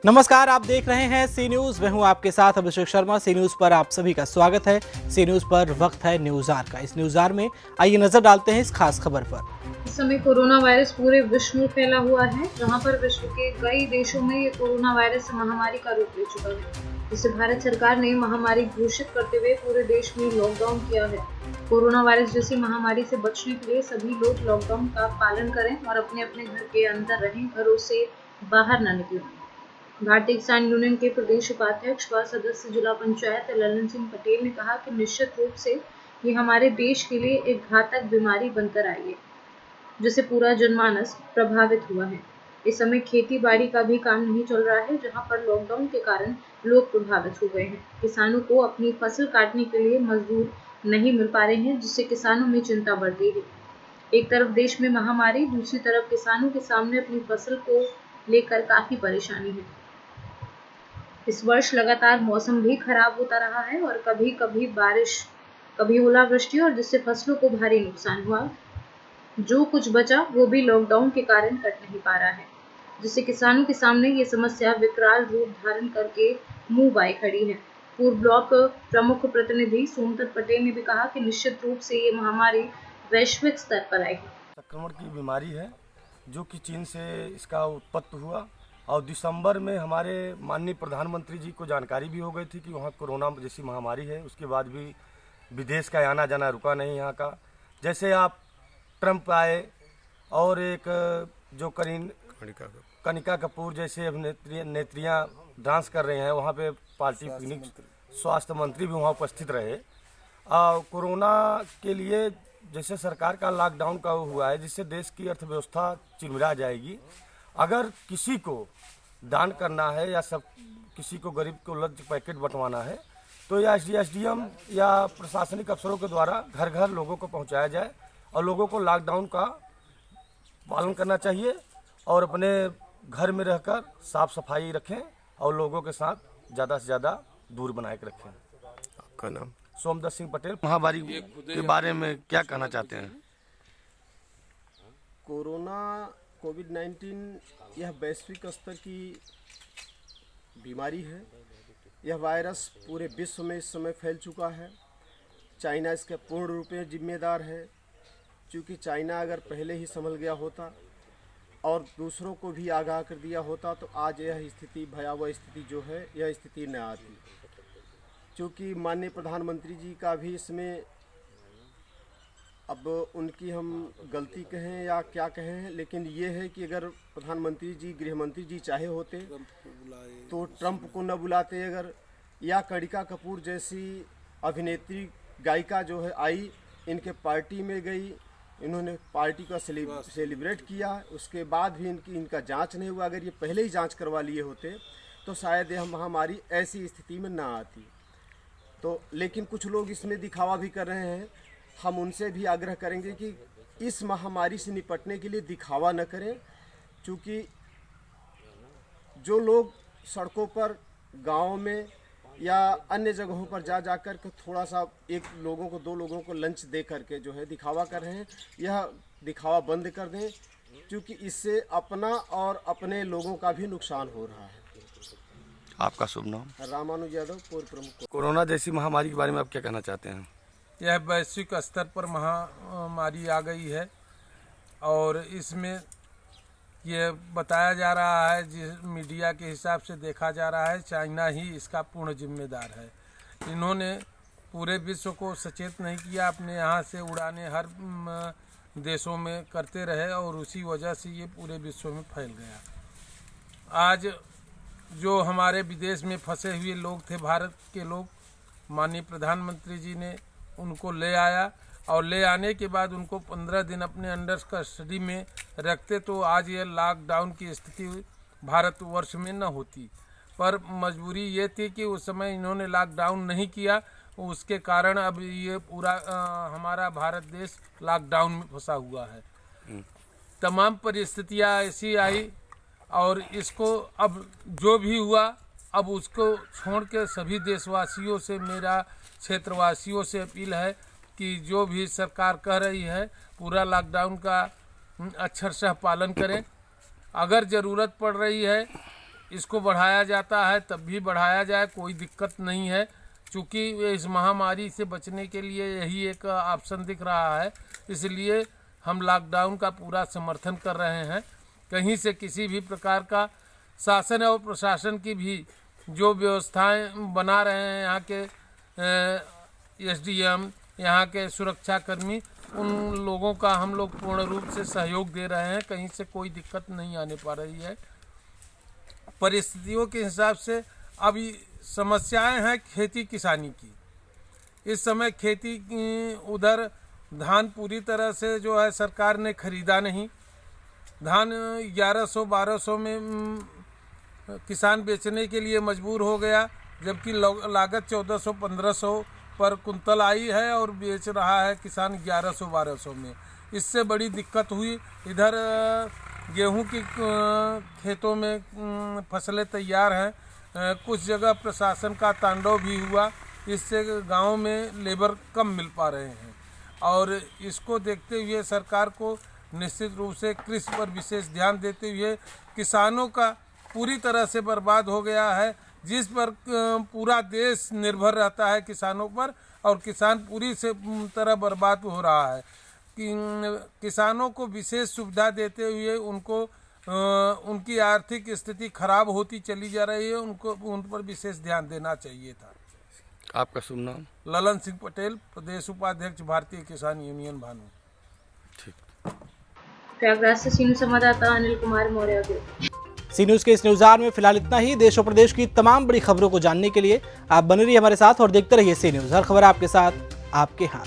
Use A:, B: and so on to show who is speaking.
A: नमस्कार, आप देख रहे हैं सी न्यूज। मैं हूं आपके साथ अभिषेक शर्मा। सी न्यूज पर आप सभी का स्वागत है। सी न्यूज पर वक्त है न्यूज आर का। इस न्यूज आर में आइए नजर डालते हैं इस खास खबर पर।
B: इस समय कोरोना वायरस पूरे विश्व में फैला हुआ है, जहां पर विश्व के कई देशों में ये कोरोना वायरस महामारी का रूप ले चुका है, जिससे भारत सरकार ने महामारी घोषित करते हुए पूरे देश में लॉकडाउन किया है। कोरोना वायरस जैसी महामारी से बचने के लिए सभी लोग लॉकडाउन का पालन करें और अपने अपने घर के अंदर रहें, घरों से बाहर न निकलें। भारतीय किसान यूनियन के प्रदेश उपाध्यक्ष व सदस्य जिला पंचायत ललन सिंह पटेल ने कहा कि निश्चित रूप से ये हमारे देश के लिए एक घातक बीमारी बनकर आई है, जिससे पूरा जनमानस प्रभावित हुआ है। इस समय खेती बाड़ी का भी काम नहीं चल रहा है, जहां पर लॉकडाउन के कारण लोग प्रभावित हो गए हैं। किसानों को अपनी फसल काटने के लिए मजदूर नहीं मिल पा रहे हैं, जिससे किसानों में चिंता बढ़ गई है। एक तरफ देश में महामारी, दूसरी तरफ किसानों के सामने अपनी फसल को लेकर काफी परेशानी है। इस वर्ष लगातार मौसम भी खराब होता रहा है और कभी कभी बारिश, कभी ओलावृष्टि, और जिससे फसलों को भारी नुकसान हुआ। जो कुछ बचा वो भी लॉकडाउन के कारण कट नहीं पा रहा है, जिससे किसानों के सामने ये समस्या विकराल रूप धारण करके मुंह बाए खड़ी है। पूर्व ब्लॉक प्रमुख प्रतिनिधि सोमदत्त पटेल ने भी कहा कि निश्चित रूप से ये महामारी वैश्विक स्तर पर आई है।
C: संक्रमण की बीमारी है जो कि चीन से इसका उत्पत्ति हुआ और दिसंबर में हमारे माननीय प्रधानमंत्री जी को जानकारी भी हो गई थी कि वहाँ कोरोना जैसी महामारी है। उसके बाद भी विदेश का आना जाना रुका नहीं यहाँ का। जैसे आप ट्रंप आए और एक जो कनिका कपूर जैसे अभिनेत्रियाँ डांस कर रहे हैं, वहाँ पे पार्टी पिकनिक स्वास्थ्य मंत्री भी वहाँ उपस्थित रहे। कोरोना के लिए जैसे सरकार का लॉकडाउन का हुआ है, जिससे देश की अर्थव्यवस्था चिरमिरा जाएगी। अगर किसी को दान करना है या सब किसी को गरीब को लंच पैकेट बंटवाना है तो या एसडीएम या प्रशासनिक अफसरों के द्वारा घर घर लोगों को पहुंचाया जाए और लोगों को लॉकडाउन का पालन करना चाहिए और अपने घर में रहकर साफ सफाई रखें और लोगों के साथ ज़्यादा से ज़्यादा दूर बनाए के रखें।
D: आपका नाम?
C: सोमदत्त सिंह पटेल। महामारी के बारे में क्या कहना चाहते हैं?
D: कोरोना कोविड-19 यह वैश्विक स्तर की बीमारी है। यह वायरस पूरे विश्व में इस समय फैल चुका है। चाइना इसका पूर्ण रूप से जिम्मेदार है, क्योंकि चाइना अगर पहले ही संभल गया होता और दूसरों को भी आगाह कर दिया होता तो आज यह स्थिति, भयावह स्थिति जो है, यह स्थिति न आती। क्योंकि माननीय प्रधानमंत्री जी का भी इसमें, अब उनकी हम गलती कहें या क्या कहें, लेकिन ये है कि अगर प्रधानमंत्री जी, गृह मंत्री जी चाहे होते तो ट्रंप को न बुलाते, अगर या कनिका कपूर जैसी अभिनेत्री गायिका जो है आई, इनके पार्टी में गई, इन्होंने पार्टी का सेलिब्रेट किया, उसके बाद भी इनका जांच नहीं हुआ। अगर ये पहले ही जांच करवा लिए होते तो शायद यह महामारी ऐसी स्थिति में ना आती। तो लेकिन कुछ लोग इसमें दिखावा भी कर रहे हैं। हम उनसे भी आग्रह करेंगे कि इस महामारी से निपटने के लिए दिखावा न करें, क्योंकि जो लोग सड़कों पर, गाँव में या अन्य जगहों पर जाकर के थोड़ा सा एक लोगों को, दो लोगों को लंच दे करके जो है दिखावा कर रहे हैं, यह दिखावा बंद कर दें, क्योंकि इससे अपना और अपने लोगों का भी नुकसान हो रहा है।
C: आपका शुभ नाम?
D: रामानुज यादव, पूर्व प्रमुख।
C: कोरोना जैसी महामारी के बारे में आप क्या कहना चाहते हैं?
E: यह वैश्विक स्तर पर महामारी आ गई है और इसमें ये बताया जा रहा है, जिस मीडिया के हिसाब से देखा जा रहा है, चाइना ही इसका पूर्ण जिम्मेदार है। इन्होंने पूरे विश्व को सचेत नहीं किया, अपने यहाँ से उड़ाने हर देशों में करते रहे और उसी वजह से ये पूरे विश्व में फैल गया। आज जो हमारे विदेश में फंसे हुए लोग थे, भारत के लोग, माननीय प्रधानमंत्री जी ने उनको ले आया और ले आने के बाद उनको 15 दिन अपने अंडर कस्टडी में रखते तो आज ये लॉकडाउन की स्थिति भारतवर्ष में न होती। पर मजबूरी ये थी कि उस समय इन्होंने लॉकडाउन नहीं किया, उसके कारण अब ये पूरा हमारा भारत देश लॉकडाउन में फंसा हुआ है। तमाम परिस्थितियाँ ऐसी आई और इसको अब जो भी हुआ, अब उसको छोड़ के सभी देशवासियों से, मेरा क्षेत्रवासियों से अपील है कि जो भी सरकार कह रही है पूरा लॉकडाउन का अक्षरशः पालन करें। अगर ज़रूरत पड़ रही है इसको बढ़ाया जाता है तब भी बढ़ाया जाए, कोई दिक्कत नहीं है, क्योंकि इस महामारी से बचने के लिए यही एक ऑप्शन दिख रहा है। इसलिए हम लॉकडाउन का पूरा समर्थन कर रहे हैं। कहीं से किसी भी प्रकार का शासन और प्रशासन की भी जो व्यवस्थाएं बना रहे हैं यहाँ के एसडीएम, यहाँ के सुरक्षाकर्मी, उन लोगों का हम लोग पूर्ण रूप से सहयोग दे रहे हैं। कहीं से कोई दिक्कत नहीं आने पा रही है। परिस्थितियों के हिसाब से अभी समस्याएं हैं खेती किसानी की। इस समय खेती उधर धान पूरी तरह से जो है सरकार ने खरीदा नहीं। धान 1100-1200 में किसान बेचने के लिए मजबूर हो गया, जबकि लागत 1400-1500 पर कुंतल आई है और बेच रहा है किसान 1100-1200 में। इससे बड़ी दिक्कत हुई। इधर गेहूं की खेतों में फसलें तैयार हैं, कुछ जगह प्रशासन का तांडव भी हुआ, इससे गांव में लेबर कम मिल पा रहे हैं। और इसको देखते हुए सरकार को निश्चित रूप से कृषि पर विशेष ध्यान देते हुए किसानों का पूरी तरह से बर्बाद हो गया है, जिस पर पूरा देश निर्भर रहता है किसानों पर, और किसान पूरी से तरह बर्बाद हो रहा है। किसानों को विशेष सुविधा देते हुए उनको उनकी आर्थिक स्थिति खराब होती चली जा रही है, उनको उन पर विशेष ध्यान देना चाहिए था।
C: आपका शुभ नाम?
E: ललन सिंह पटेल, प्रदेश उपाध्यक्ष, भारतीय किसान यूनियन भानु।
C: ठीक।
B: प्रयागराज से सीनियर संवाददाता अनिल कुमार मौर्य की रिपोर्ट।
A: सी न्यूज के इस न्यूज़ार में फिलहाल इतना ही। देश और प्रदेश की तमाम बड़ी खबरों को जानने के लिए आप बने रहिए हमारे साथ और देखते रहिए सी न्यूज। हर खबर आपके साथ, आपके हाथ।